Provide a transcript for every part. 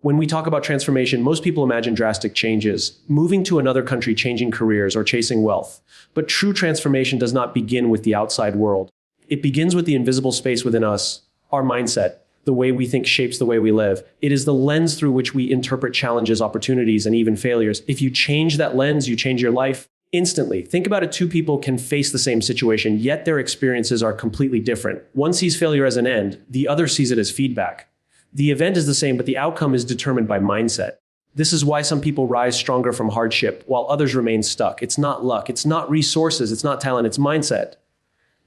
When we talk about transformation, most people imagine drastic changes, moving to another country, changing careers, or chasing wealth. But true transformation does not begin with the outside world. It begins with the invisible space within us, our mindset. The way we think shapes the way we live. It is the lens through which we interpret challenges, opportunities, and even failures. If you change that lens, you change your life instantly. Think about it. Two people can face the same situation, yet their experiences are completely different. One sees failure as an end, the other sees it as feedback. The event is the same, but the outcome is determined by mindset. This is why some people rise stronger from hardship, while others remain stuck. It's not luck, it's not resources, it's not talent, it's mindset.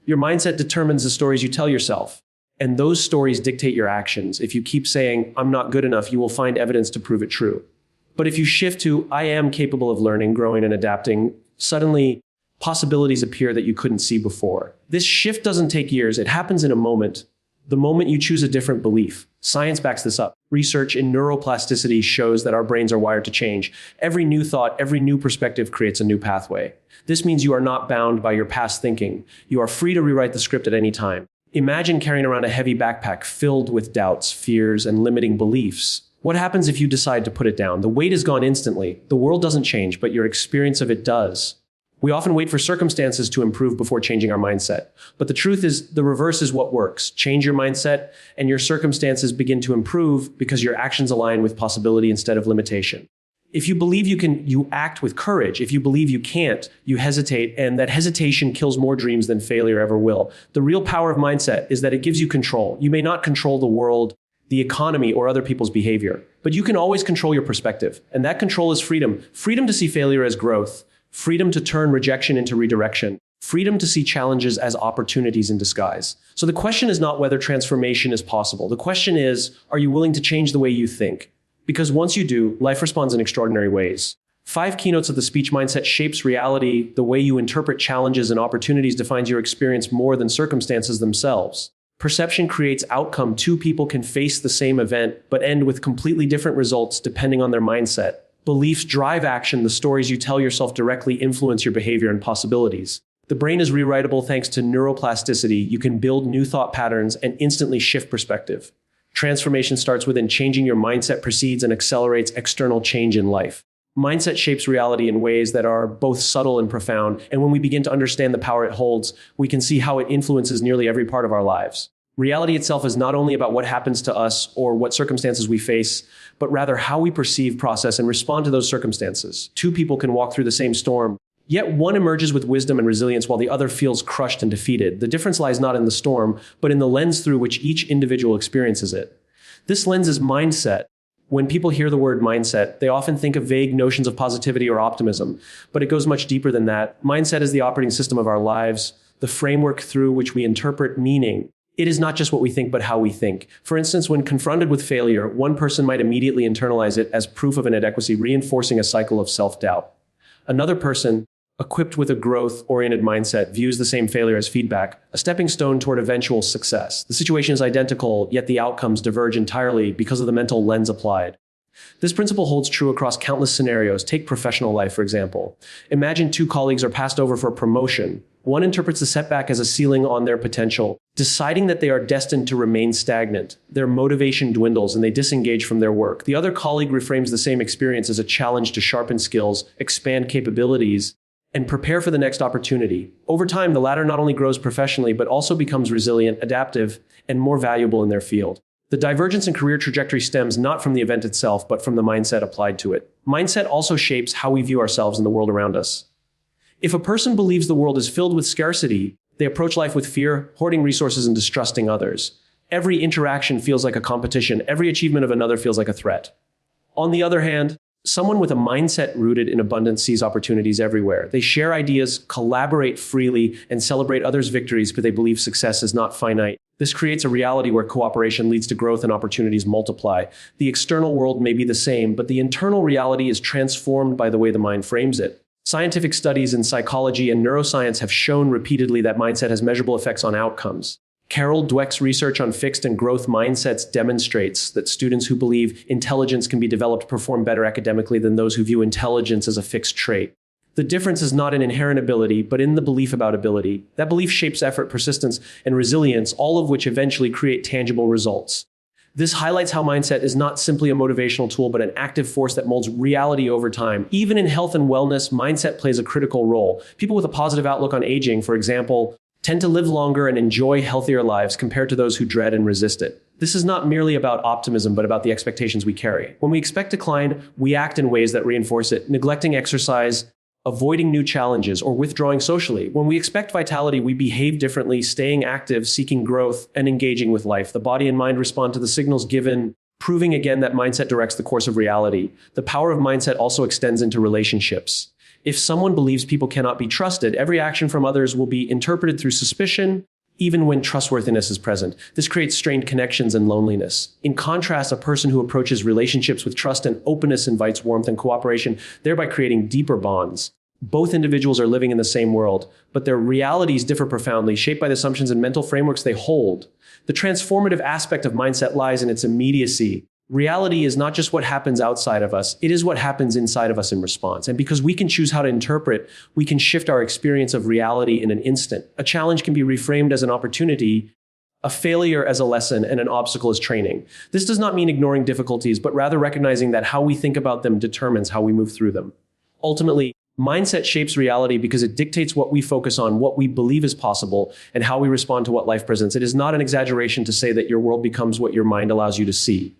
Your mindset determines the stories you tell yourself. And those stories dictate your actions. If you keep saying, I'm not good enough, you will find evidence to prove it true. But if you shift to, I am capable of learning, growing, and adapting, suddenly possibilities appear that you couldn't see before. This shift doesn't take years. It happens in a moment. The moment you choose a different belief. Science backs this up. Research in neuroplasticity shows that our brains are wired to change. Every new thought, every new perspective creates a new pathway. This means you are not bound by your past thinking. You are free to rewrite the script at any time. Imagine carrying around a heavy backpack filled with doubts, fears, and limiting beliefs. What happens if you decide to put it down? The weight is gone instantly. The world doesn't change, but your experience of it does. We often wait for circumstances to improve before changing our mindset. But the truth is, the reverse is what works. Change your mindset, and your circumstances begin to improve because your actions align with possibility instead of limitation. If you believe you can, you act with courage. If you believe you can't, you hesitate, and that hesitation kills more dreams than failure ever will. The real power of mindset is that it gives you control. You may not control the world, the economy, or other people's behavior, but you can always control your perspective. And that control is freedom. Freedom to see failure as growth. Freedom to turn rejection into redirection. Freedom to see challenges as opportunities in disguise. So the question is not whether transformation is possible. The question is, are you willing to change the way you think? Because once you do, life responds in extraordinary ways. 5 keynotes of the speech mindset shapes reality. The way you interpret challenges and opportunities defines your experience more than circumstances themselves. Perception creates outcome. 2 people can face the same event, but end with completely different results depending on their mindset. Beliefs drive action. The stories you tell yourself directly influence your behavior and possibilities. The brain is rewritable thanks to neuroplasticity. You can build new thought patterns and instantly shift perspective. Transformation starts within. Changing your mindset precedes and accelerates external change in life. Mindset shapes reality in ways that are both subtle and profound, and when we begin to understand the power it holds, we can see how it influences nearly every part of our lives. Reality itself is not only about what happens to us or what circumstances we face, but rather how we perceive, process, and respond to those circumstances. 2 people can walk through the same storm, yet one emerges with wisdom and resilience while the other feels crushed and defeated. The difference lies not in the storm, but in the lens through which each individual experiences it. This lens is mindset. When people hear the word mindset, they often think of vague notions of positivity or optimism, but it goes much deeper than that. Mindset is the operating system of our lives, the framework through which we interpret meaning. It is not just what we think, but how we think. For instance, when confronted with failure, one person might immediately internalize it as proof of inadequacy, reinforcing a cycle of self-doubt. Another person, equipped with a growth-oriented mindset, views the same failure as feedback, a stepping stone toward eventual success. The situation is identical, yet the outcomes diverge entirely because of the mental lens applied. This principle holds true across countless scenarios. Take professional life, for example. Imagine 2 colleagues are passed over for a promotion. One interprets the setback as a ceiling on their potential, deciding that they are destined to remain stagnant. Their motivation dwindles and they disengage from their work. The other colleague reframes the same experience as a challenge to sharpen skills, expand capabilities, and prepare for the next opportunity. Over time, the latter not only grows professionally, but also becomes resilient, adaptive, and more valuable in their field. The divergence in career trajectory stems not from the event itself, but from the mindset applied to it. Mindset also shapes how we view ourselves and the world around us. If a person believes the world is filled with scarcity, they approach life with fear, hoarding resources, and distrusting others. Every interaction feels like a competition. Every achievement of another feels like a threat. On the other hand, someone with a mindset rooted in abundance sees opportunities everywhere. They share ideas, collaborate freely, and celebrate others' victories because they believe success is not finite. This creates a reality where cooperation leads to growth and opportunities multiply. The external world may be the same, but the internal reality is transformed by the way the mind frames it. Scientific studies in psychology and neuroscience have shown repeatedly that mindset has measurable effects on outcomes. Carol Dweck's research on fixed and growth mindsets demonstrates that students who believe intelligence can be developed perform better academically than those who view intelligence as a fixed trait. The difference is not in inherent ability, but in the belief about ability. That belief shapes effort, persistence, and resilience, all of which eventually create tangible results. This highlights how mindset is not simply a motivational tool, but an active force that molds reality over time. Even in health and wellness, mindset plays a critical role. People with a positive outlook on aging, for example, tend to live longer and enjoy healthier lives compared to those who dread and resist it. This is not merely about optimism, but about the expectations we carry. When we expect decline, we act in ways that reinforce it, neglecting exercise, avoiding new challenges, or withdrawing socially. When we expect vitality, we behave differently, staying active, seeking growth, and engaging with life. The body and mind respond to the signals given, proving again that mindset directs the course of reality. The power of mindset also extends into relationships. If someone believes people cannot be trusted, every action from others will be interpreted through suspicion, even when trustworthiness is present. This creates strained connections and loneliness. In contrast, a person who approaches relationships with trust and openness invites warmth and cooperation, thereby creating deeper bonds. Both individuals are living in the same world, but their realities differ profoundly, shaped by the assumptions and mental frameworks they hold. The transformative aspect of mindset lies in its immediacy. Reality is not just what happens outside of us, it is what happens inside of us in response. And because we can choose how to interpret, we can shift our experience of reality in an instant. A challenge can be reframed as an opportunity, a failure as a lesson, and an obstacle as training. This does not mean ignoring difficulties, but rather recognizing that how we think about them determines how we move through them. Ultimately, mindset shapes reality because it dictates what we focus on, what we believe is possible, and how we respond to what life presents. It is not an exaggeration to say that your world becomes what your mind allows you to see.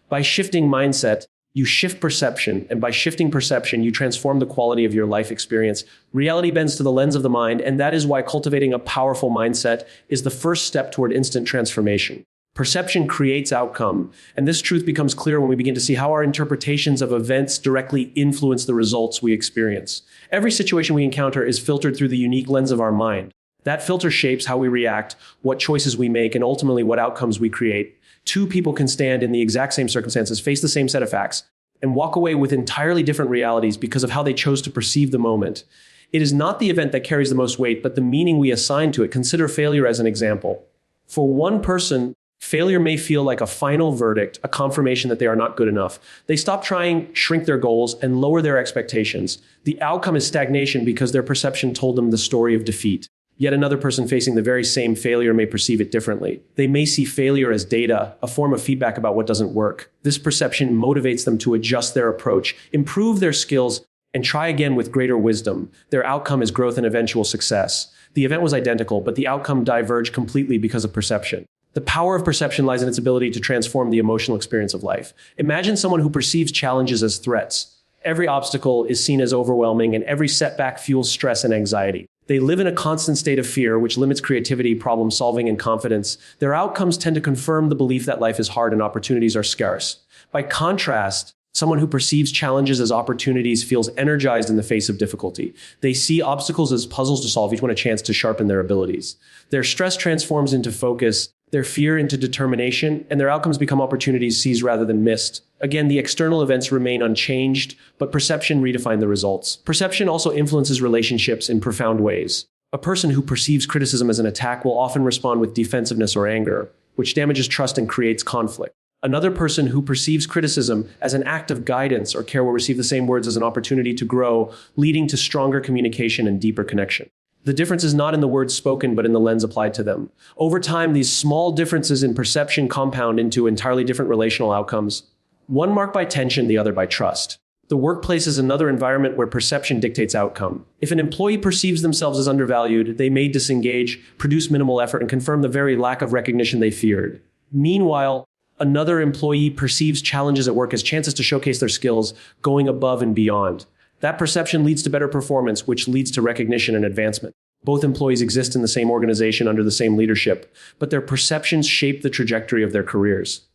By shifting mindset, you shift perception, and by shifting perception, you transform the quality of your life experience. Reality bends to the lens of the mind, and that is why cultivating a powerful mindset is the first step toward instant transformation. Perception creates outcome, and this truth becomes clear when we begin to see how our interpretations of events directly influence the results we experience. Every situation we encounter is filtered through the unique lens of our mind. That filter shapes how we react, what choices we make, and ultimately what outcomes we create. Two people can stand in the exact same circumstances, face the same set of facts, and walk away with entirely different realities because of how they chose to perceive the moment. It is not the event that carries the most weight, but the meaning we assign to it. Consider failure as an example. For one person, failure may feel like a final verdict, a confirmation that they are not good enough. They stop trying, shrink their goals, and lower their expectations. The outcome is stagnation because their perception told them the story of defeat. Yet another person facing the very same failure may perceive it differently. They may see failure as data, a form of feedback about what doesn't work. This perception motivates them to adjust their approach, improve their skills, and try again with greater wisdom. Their outcome is growth and eventual success. The event was identical, but the outcome diverged completely because of perception. The power of perception lies in its ability to transform the emotional experience of life. Imagine someone who perceives challenges as threats. Every obstacle is seen as overwhelming, and every setback fuels stress and anxiety. They live in a constant state of fear, which limits creativity, problem solving, and confidence. Their outcomes tend to confirm the belief that life is hard and opportunities are scarce. By contrast, someone who perceives challenges as opportunities feels energized in the face of difficulty. They see obstacles as puzzles to solve, each one a chance to sharpen their abilities. Their stress transforms into focus, their fear into determination, and their outcomes become opportunities seized rather than missed. Again, the external events remain unchanged, but perception redefined the results. Perception also influences relationships in profound ways. A person who perceives criticism as an attack will often respond with defensiveness or anger, which damages trust and creates conflict. Another person who perceives criticism as an act of guidance or care will receive the same words as an opportunity to grow, leading to stronger communication and deeper connection. The difference is not in the words spoken, but in the lens applied to them. Over time, these small differences in perception compound into entirely different relational outcomes, one marked by tension, the other by trust. The workplace is another environment where perception dictates outcome. If an employee perceives themselves as undervalued, they may disengage, produce minimal effort, and confirm the very lack of recognition they feared. Meanwhile, another employee perceives challenges at work as chances to showcase their skills, going above and beyond. That perception leads to better performance, which leads to recognition and advancement. Both employees exist in the same organization under the same leadership, but their perceptions shape the trajectory of their careers.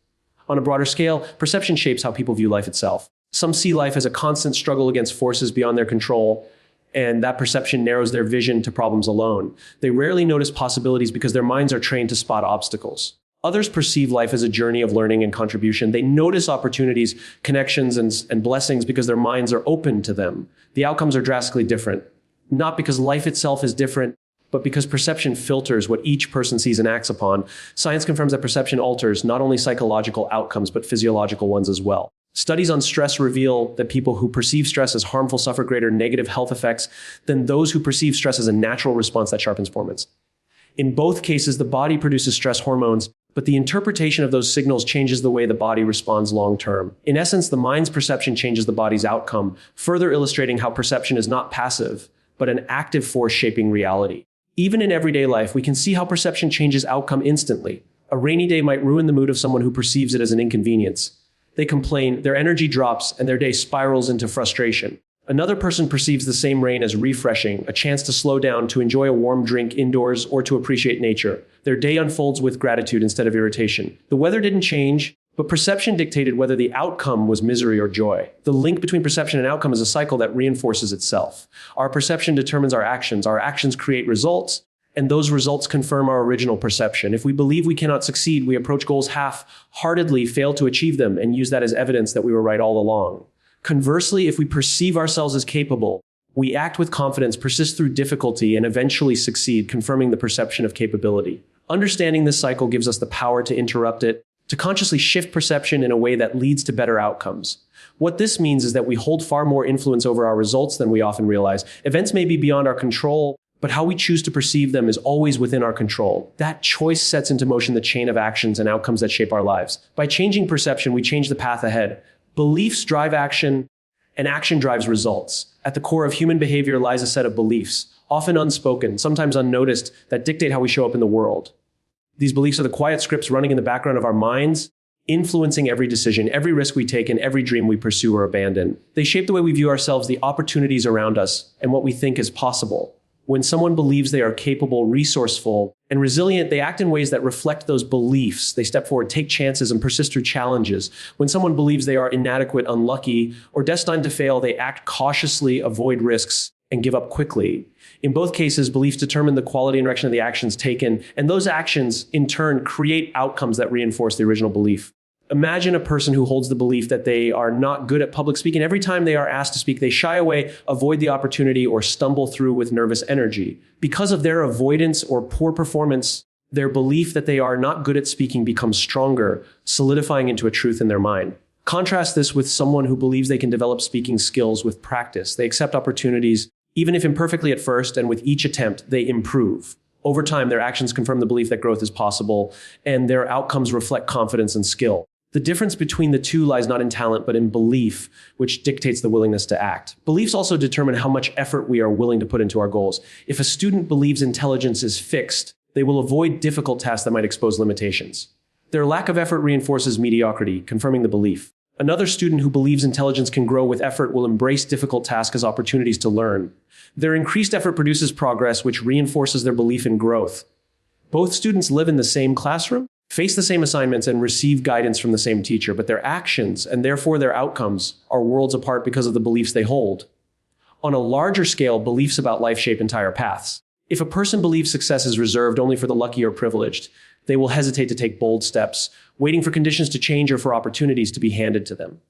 On a broader scale, perception shapes how people view life itself. Some see life as a constant struggle against forces beyond their control, and that perception narrows their vision to problems alone. They rarely notice possibilities because their minds are trained to spot obstacles. Others perceive life as a journey of learning and contribution. They notice opportunities, connections, and blessings because their minds are open to them. The outcomes are drastically different, not because life itself is different, but because perception filters what each person sees and acts upon. Science confirms that perception alters not only psychological outcomes, but physiological ones as well. Studies on stress reveal that people who perceive stress as harmful suffer greater negative health effects than those who perceive stress as a natural response that sharpens performance. In both cases, the body produces stress hormones, but the interpretation of those signals changes the way the body responds long term. In essence, the mind's perception changes the body's outcome, further illustrating how perception is not passive, but an active force shaping reality. Even in everyday life, we can see how perception changes outcome instantly. A rainy day might ruin the mood of someone who perceives it as an inconvenience. They complain, their energy drops, and their day spirals into frustration. Another person perceives the same rain as refreshing, a chance to slow down, to enjoy a warm drink indoors, or to appreciate nature. Their day unfolds with gratitude instead of irritation. The weather didn't change, but perception dictated whether the outcome was misery or joy. The link between perception and outcome is a cycle that reinforces itself. Our perception determines our actions create results, and those results confirm our original perception. If we believe we cannot succeed, we approach goals half-heartedly, fail to achieve them, and use that as evidence that we were right all along. Conversely, if we perceive ourselves as capable, we act with confidence, persist through difficulty, and eventually succeed, confirming the perception of capability. Understanding this cycle gives us the power to interrupt it, to consciously shift perception in a way that leads to better outcomes. What this means is that we hold far more influence over our results than we often realize. Events may be beyond our control, but how we choose to perceive them is always within our control. That choice sets into motion the chain of actions and outcomes that shape our lives. By changing perception, we change the path ahead. Beliefs drive action, and action drives results. At the core of human behavior lies a set of beliefs, often unspoken, sometimes unnoticed, that dictate how we show up in the world. These beliefs are the quiet scripts running in the background of our minds, influencing every decision, every risk we take, and every dream we pursue or abandon. They shape the way we view ourselves, the opportunities around us, and what we think is possible. When someone believes they are capable, resourceful, and resilient, they act in ways that reflect those beliefs. They step forward, take chances, and persist through challenges. When someone believes they are inadequate, unlucky, or destined to fail, they act cautiously, avoid risks, and give up quickly. In both cases, beliefs determine the quality and direction of the actions taken, and those actions, in turn, create outcomes that reinforce the original belief. Imagine a person who holds the belief that they are not good at public speaking. Every time they are asked to speak, they shy away, avoid the opportunity, or stumble through with nervous energy. Because of their avoidance or poor performance, their belief that they are not good at speaking becomes stronger, solidifying into a truth in their mind. Contrast this with someone who believes they can develop speaking skills with practice. They accept opportunities, even if imperfectly at first, and with each attempt, they improve. Over time, their actions confirm the belief that growth is possible, and their outcomes reflect confidence and skill. The difference between the two lies not in talent, but in belief, which dictates the willingness to act. Beliefs also determine how much effort we are willing to put into our goals. If a student believes intelligence is fixed, they will avoid difficult tasks that might expose limitations. Their lack of effort reinforces mediocrity, confirming the belief. Another student who believes intelligence can grow with effort will embrace difficult tasks as opportunities to learn. Their increased effort produces progress, which reinforces their belief in growth. Both students live in the same classroom, face the same assignments, and receive guidance from the same teacher, but their actions, and therefore their outcomes, are worlds apart because of the beliefs they hold. On a larger scale, beliefs about life shape entire paths. If a person believes success is reserved only for the lucky or privileged, they will hesitate to take bold steps, waiting for conditions to change or for opportunities to be handed to them.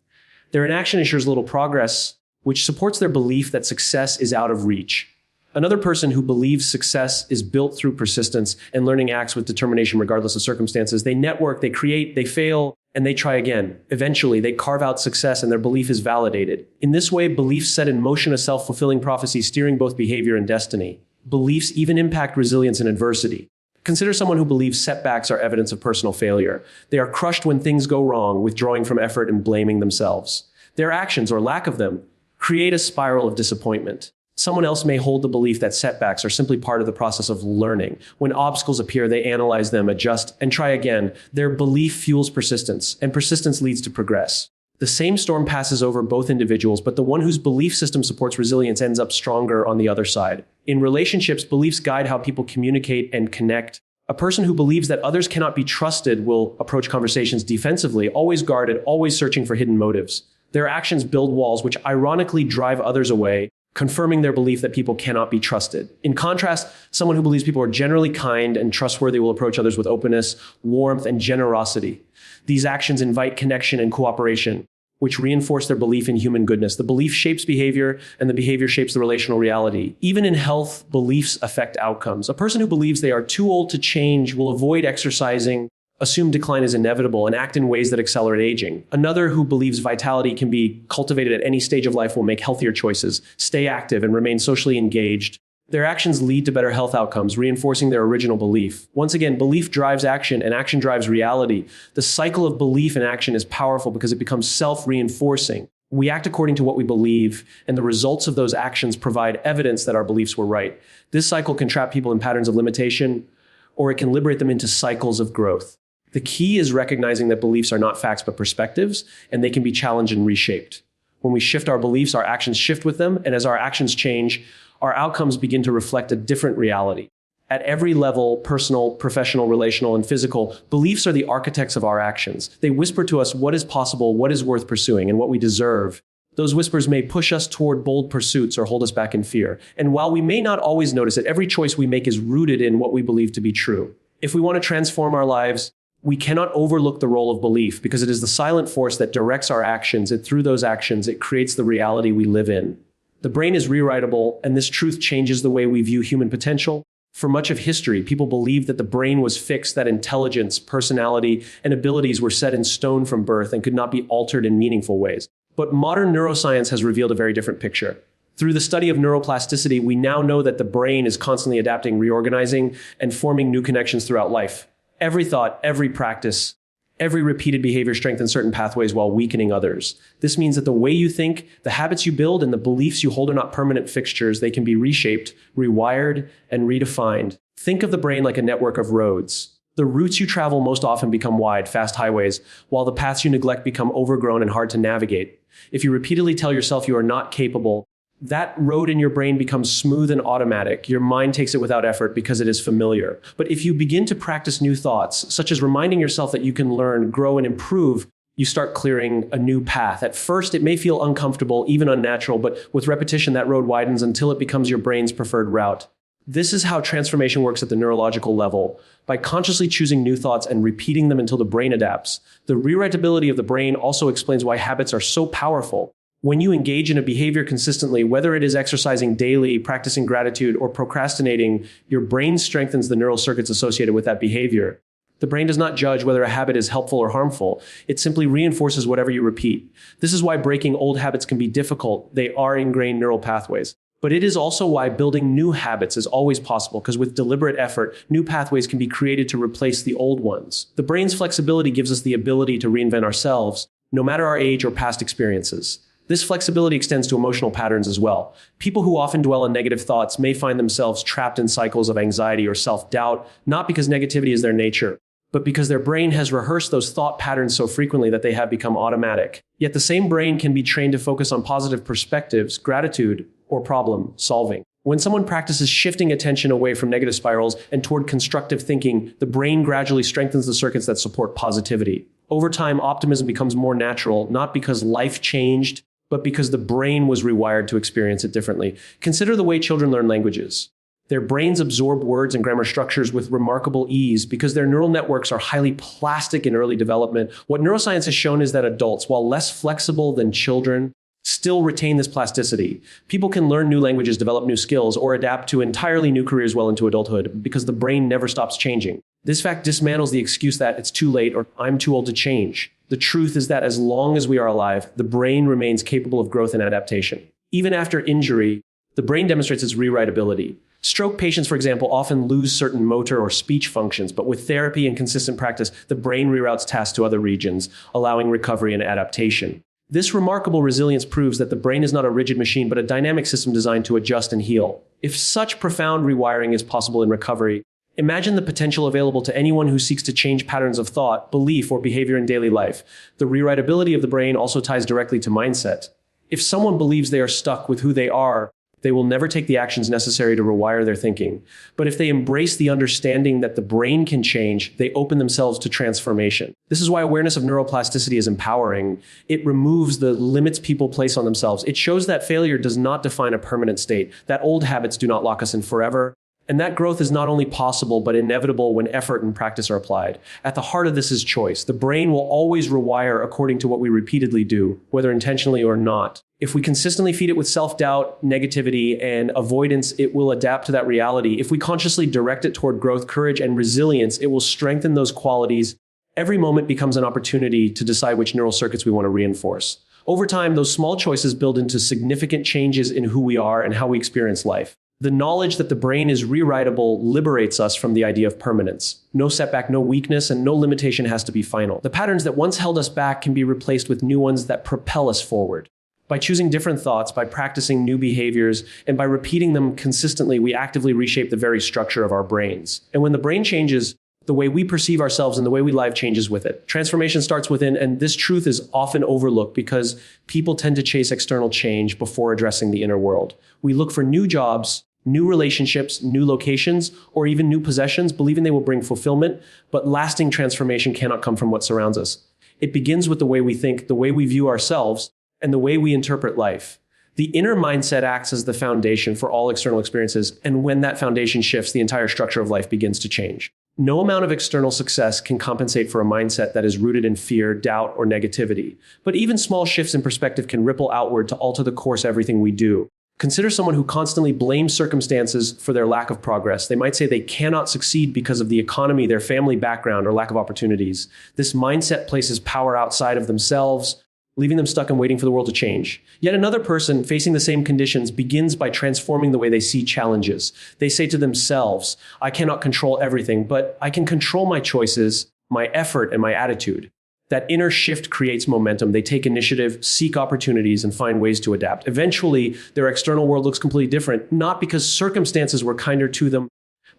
Their inaction ensures little progress, which supports their belief that success is out of reach. Another person who believes success is built through persistence and learning acts with determination regardless of circumstances. They network, they create, they fail, and they try again. Eventually, they carve out success and their belief is validated. In this way, beliefs set in motion a self-fulfilling prophecy steering both behavior and destiny. Beliefs even impact resilience in adversity. Consider someone who believes setbacks are evidence of personal failure. They are crushed when things go wrong, withdrawing from effort and blaming themselves. Their actions, or lack of them, create a spiral of disappointment. Someone else may hold the belief that setbacks are simply part of the process of learning. When obstacles appear, they analyze them, adjust, and try again. Their belief fuels persistence, and persistence leads to progress. The same storm passes over both individuals, but the one whose belief system supports resilience ends up stronger on the other side. In relationships, beliefs guide how people communicate and connect. A person who believes that others cannot be trusted will approach conversations defensively, always guarded, always searching for hidden motives. Their actions build walls which ironically drive others away, confirming their belief that people cannot be trusted. In contrast, someone who believes people are generally kind and trustworthy will approach others with openness, warmth, and generosity. These actions invite connection and cooperation, which reinforce their belief in human goodness. The belief shapes behavior, and the behavior shapes the relational reality. Even in health, beliefs affect outcomes. A person who believes they are too old to change will avoid exercising, assume decline is inevitable, and act in ways that accelerate aging. Another who believes vitality can be cultivated at any stage of life will make healthier choices, stay active, and remain socially engaged, Their actions lead to better health outcomes, reinforcing their original belief. Once again, belief drives action and action drives reality. The cycle of belief and action is powerful because it becomes self-reinforcing. We act according to what we believe, and the results of those actions provide evidence that our beliefs were right. This cycle can trap people in patterns of limitation, or it can liberate them into cycles of growth. The key is recognizing that beliefs are not facts but perspectives, and they can be challenged and reshaped. When we shift our beliefs, our actions shift with them, and as our actions change, our outcomes begin to reflect a different reality. At every level, personal, professional, relational, and physical, beliefs are the architects of our actions. They whisper to us what is possible, what is worth pursuing, and what we deserve. Those whispers may push us toward bold pursuits or hold us back in fear. And while we may not always notice it, every choice we make is rooted in what we believe to be true. If we want to transform our lives, we cannot overlook the role of belief because it is the silent force that directs our actions, and through those actions, it creates the reality we live in. The brain is rewritable, and this truth changes the way we view human potential. For much of history, people believed that the brain was fixed, that intelligence, personality, and abilities were set in stone from birth and could not be altered in meaningful ways. But modern neuroscience has revealed a very different picture. Through the study of neuroplasticity, we now know that the brain is constantly adapting, reorganizing, and forming new connections throughout life. Every thought, every practice, every repeated behavior strengthens certain pathways while weakening others. This means that the way you think, the habits you build, and the beliefs you hold are not permanent fixtures. They can be reshaped, rewired, and redefined. Think of the brain like a network of roads. The routes you travel most often become wide, fast highways, while the paths you neglect become overgrown and hard to navigate. If you repeatedly tell yourself you are not capable, that road in your brain becomes smooth and automatic. Your mind takes it without effort because it is familiar. But if you begin to practice new thoughts, such as reminding yourself that you can learn, grow, and improve, you start clearing a new path. At first, it may feel uncomfortable, even unnatural, but with repetition, that road widens until it becomes your brain's preferred route. This is how transformation works at the neurological level. By consciously choosing new thoughts and repeating them until the brain adapts. The rewritability of the brain also explains why habits are so powerful. When you engage in a behavior consistently, whether it is exercising daily, practicing gratitude, or procrastinating, your brain strengthens the neural circuits associated with that behavior. The brain does not judge whether a habit is helpful or harmful. It simply reinforces whatever you repeat. This is why breaking old habits can be difficult. They are ingrained neural pathways. But it is also why building new habits is always possible, because with deliberate effort, new pathways can be created to replace the old ones. The brain's flexibility gives us the ability to reinvent ourselves, no matter our age or past experiences. This flexibility extends to emotional patterns as well. People who often dwell on negative thoughts may find themselves trapped in cycles of anxiety or self-doubt, not because negativity is their nature, but because their brain has rehearsed those thought patterns so frequently that they have become automatic. Yet the same brain can be trained to focus on positive perspectives, gratitude, or problem solving. When someone practices shifting attention away from negative spirals and toward constructive thinking, the brain gradually strengthens the circuits that support positivity. Over time, optimism becomes more natural, not because life changed, but because the brain was rewired to experience it differently. Consider the way children learn languages. Their brains absorb words and grammar structures with remarkable ease because their neural networks are highly plastic in early development. What neuroscience has shown is that adults, while less flexible than children, still retain this plasticity. People can learn new languages, develop new skills, or adapt to entirely new careers well into adulthood because the brain never stops changing. This fact dismantles the excuse that it's too late or I'm too old to change. The truth is that as long as we are alive, the brain remains capable of growth and adaptation. Even after injury, the brain demonstrates its rewritability. Stroke patients, for example, often lose certain motor or speech functions, but with therapy and consistent practice, the brain reroutes tasks to other regions, allowing recovery and adaptation. This remarkable resilience proves that the brain is not a rigid machine, but a dynamic system designed to adjust and heal. If such profound rewiring is possible in recovery, imagine the potential available to anyone who seeks to change patterns of thought, belief, or behavior in daily life. The rewritability of the brain also ties directly to mindset. If someone believes they are stuck with who they are, they will never take the actions necessary to rewire their thinking. But if they embrace the understanding that the brain can change, they open themselves to transformation. This is why awareness of neuroplasticity is empowering. It removes the limits people place on themselves. It shows that failure does not define a permanent state, that old habits do not lock us in forever, and that growth is not only possible, but inevitable when effort and practice are applied. At the heart of this is choice. The brain will always rewire according to what we repeatedly do, whether intentionally or not. If we consistently feed it with self-doubt, negativity, and avoidance, it will adapt to that reality. If we consciously direct it toward growth, courage, and resilience, it will strengthen those qualities. Every moment becomes an opportunity to decide which neural circuits we want to reinforce. Over time, those small choices build into significant changes in who we are and how we experience life. The knowledge that the brain is rewritable liberates us from the idea of permanence. No setback, no weakness, and no limitation has to be final. The patterns that once held us back can be replaced with new ones that propel us forward. By choosing different thoughts, by practicing new behaviors, and by repeating them consistently, we actively reshape the very structure of our brains. And when the brain changes, the way we perceive ourselves and the way we live changes with it. Transformation starts within, and this truth is often overlooked because people tend to chase external change before addressing the inner world. We look for new jobs, new relationships, new locations, or even new possessions, believing they will bring fulfillment, but lasting transformation cannot come from what surrounds us. It begins with the way we think, the way we view ourselves, and the way we interpret life. The inner mindset acts as the foundation for all external experiences, and when that foundation shifts, the entire structure of life begins to change. No amount of external success can compensate for a mindset that is rooted in fear, doubt, or negativity. But even small shifts in perspective can ripple outward to alter the course of everything we do. Consider someone who constantly blames circumstances for their lack of progress. They might say they cannot succeed because of the economy, their family background, or lack of opportunities. This mindset places power outside of themselves, leaving them stuck and waiting for the world to change. Yet another person facing the same conditions begins by transforming the way they see challenges. They say to themselves, I cannot control everything, but I can control my choices, my effort, and my attitude. That inner shift creates momentum. They take initiative, seek opportunities, and find ways to adapt. Eventually, their external world looks completely different, not because circumstances were kinder to them,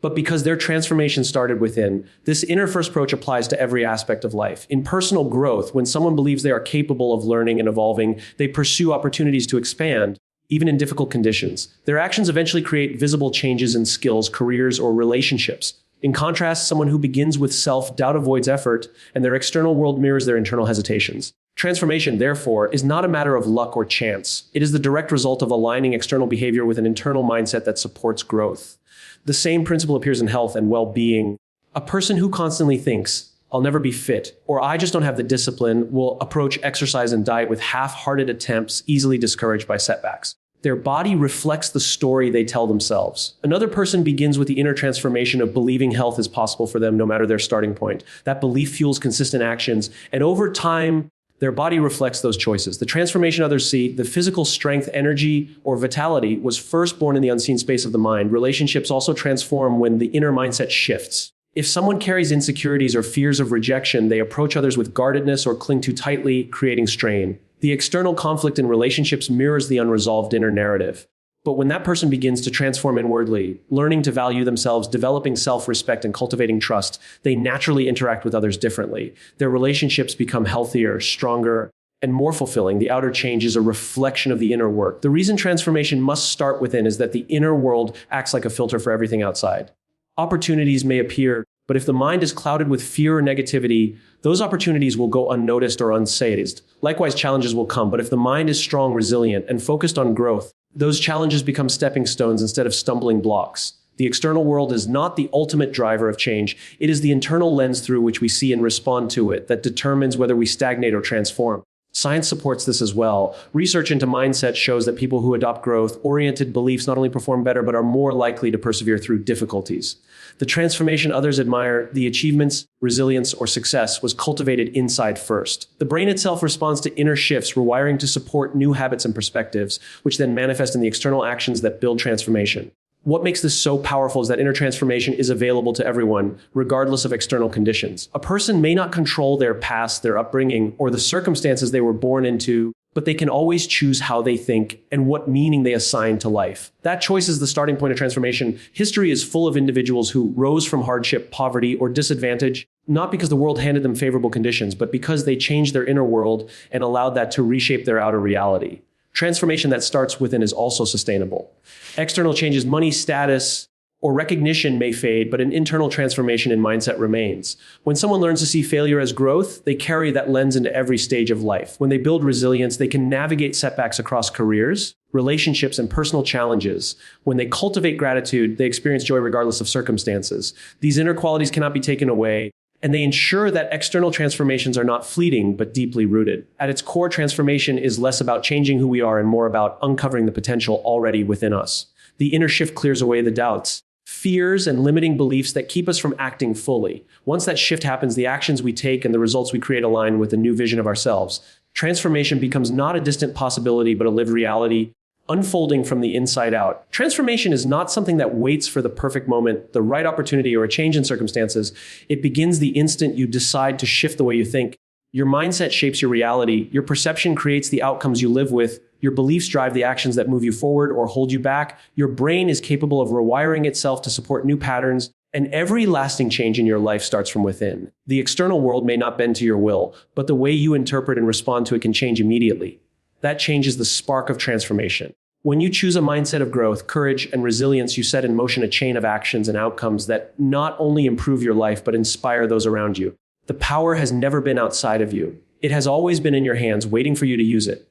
but because their transformation started within. This inner first approach applies to every aspect of life. In personal growth, when someone believes they are capable of learning and evolving, they pursue opportunities to expand, even in difficult conditions. Their actions eventually create visible changes in skills, careers, or relationships. In contrast, someone who begins with self-doubt avoids effort, and their external world mirrors their internal hesitations. Transformation, therefore, is not a matter of luck or chance. It is the direct result of aligning external behavior with an internal mindset that supports growth. The same principle appears in health and well-being. A person who constantly thinks, I'll never be fit, or I just don't have the discipline, will approach exercise and diet with half-hearted attempts, easily discouraged by setbacks. Their body reflects the story they tell themselves. Another person begins with the inner transformation of believing health is possible for them no matter their starting point. That belief fuels consistent actions, and over time, their body reflects those choices. The transformation others see, the physical strength, energy, or vitality, was first born in the unseen space of the mind. Relationships also transform when the inner mindset shifts. If someone carries insecurities or fears of rejection, they approach others with guardedness or cling too tightly, creating strain. The external conflict in relationships mirrors the unresolved inner narrative. But when that person begins to transform inwardly, learning to value themselves, developing self-respect, and cultivating trust, they naturally interact with others differently. Their relationships become healthier, stronger, and more fulfilling. The outer change is a reflection of the inner work. The reason transformation must start within is that the inner world acts like a filter for everything outside. Opportunities may appear, but if the mind is clouded with fear or negativity, those opportunities will go unnoticed or unsazed. Likewise, challenges will come, but if the mind is strong, resilient, and focused on growth, those challenges become stepping stones instead of stumbling blocks. The external world is not the ultimate driver of change. It is the internal lens through which we see and respond to it that determines whether we stagnate or transform. Science supports this as well. Research into mindset shows that people who adopt growth-oriented beliefs not only perform better, but are more likely to persevere through difficulties. The transformation others admire, the achievements, resilience, or success, was cultivated inside first. The brain itself responds to inner shifts, rewiring to support new habits and perspectives, which then manifest in the external actions that build transformation. What makes this so powerful is that inner transformation is available to everyone, regardless of external conditions. A person may not control their past, their upbringing, or the circumstances they were born into, but they can always choose how they think and what meaning they assign to life. That choice is the starting point of transformation. History is full of individuals who rose from hardship, poverty, or disadvantage, not because the world handed them favorable conditions, but because they changed their inner world and allowed that to reshape their outer reality. Transformation that starts within is also sustainable. External changes, money, status, or recognition may fade, but an internal transformation in mindset remains. When someone learns to see failure as growth, they carry that lens into every stage of life. When they build resilience, they can navigate setbacks across careers, relationships, and personal challenges. When they cultivate gratitude, they experience joy regardless of circumstances. These inner qualities cannot be taken away, and they ensure that external transformations are not fleeting, but deeply rooted. At its core, transformation is less about changing who we are and more about uncovering the potential already within us. The inner shift clears away the doubts, fears, and limiting beliefs that keep us from acting fully. Once that shift happens, the actions we take and the results we create align with a new vision of ourselves. Transformation becomes not a distant possibility, but a lived reality, unfolding from the inside out. Transformation is not something that waits for the perfect moment, the right opportunity, or a change in circumstances. It begins the instant you decide to shift the way you think. Your mindset shapes your reality. Your perception creates the outcomes you live with. Your beliefs drive the actions that move you forward or hold you back. Your brain is capable of rewiring itself to support new patterns. And every lasting change in your life starts from within. The external world may not bend to your will, but the way you interpret and respond to it can change immediately. That change is the spark of transformation. When you choose a mindset of growth, courage, and resilience, you set in motion a chain of actions and outcomes that not only improve your life, but inspire those around you. The power has never been outside of you. It has always been in your hands, waiting for you to use it.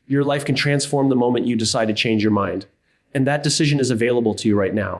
Your life can transform the moment you decide to change your mind. And that decision is available to you right now.